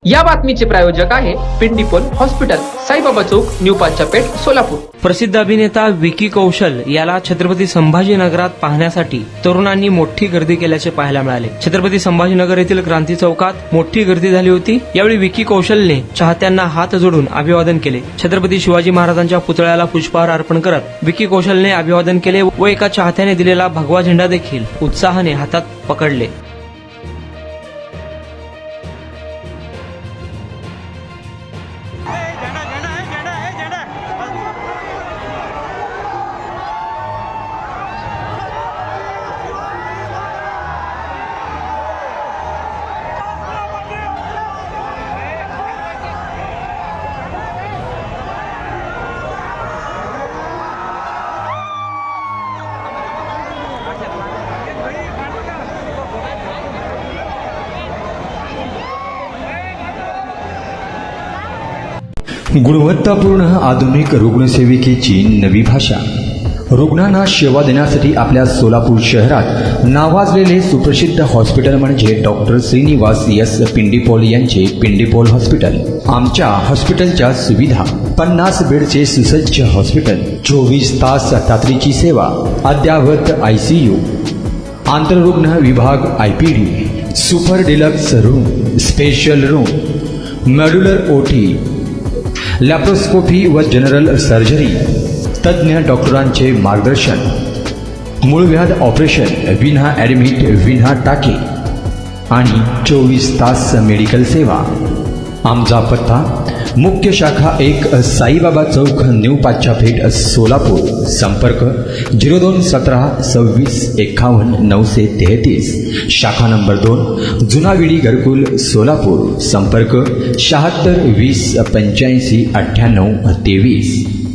या बातमीचे प्रायोजक आहे पिंडीपोल हॉस्पिटल, साईबाबा चौक, न्यू पाचापेठ, सोलापूर। प्रसिद्ध अभिनेता विकी कौशल याला छत्रपती संभाजीनगरात पाहण्यासाठी तरुणांनी मोठी गर्दी केल्याचे पाहायला मिळाले। छत्रपती संभाजीनगर येथील क्रांती चौकात मोठी गर्दी झाली होती। यावेळी विकी कौशलने चाहत्यांना हात जोडून अभिवादन केले। छत्रपती शिवाजी महाराजांच्या पुतळ्याला पुष्पहार अर्पण करत विकी कौशलने अभिवादन केले व एका चाहत्याने दिलेला भगवा झेंडा देखील उत्साहाने हातात पकडले। गुणवत्तापूर्ण आधुनिक रुग्णसेविकेची नवी भाषा। रुग्णांना सेवा देण्यासाठी आपल्या सोलापूर शहरात नावाजलेले सुप्रसिद्ध हॉस्पिटल म्हणजे डॉक्टर श्रीनिवास एस पिंडीपोल यांचे पिंडीपोल हॉस्पिटल। आमच्या हॉस्पिटलच्या सुविधा: 50 बेडचे सुसज्ज हॉस्पिटल, 24 तास तातडीची सेवा, अद्ययावत ICU, आंतररुग्ण विभाग IPD, super deluxe room, special room, modular OT, laparoscopy व जनरल सर्जरी, तज्ज्ञ डॉक्टरांचे मार्गदर्शन, मूळव्याध ऑपरेशन विना ॲडमिट विना टाके आणि 24 तास मेडिकल सेवा। आमचा पत्ता: मुख्य शाखा 1, साईबाबा चौक, न्यू पाचापेठ, सोलापूर। संपर्क 0217 26 51 933। शाखा नंबर 2, जुना विडी घरकुल, सोलापूर। संपर्क 76 20 85 98 23।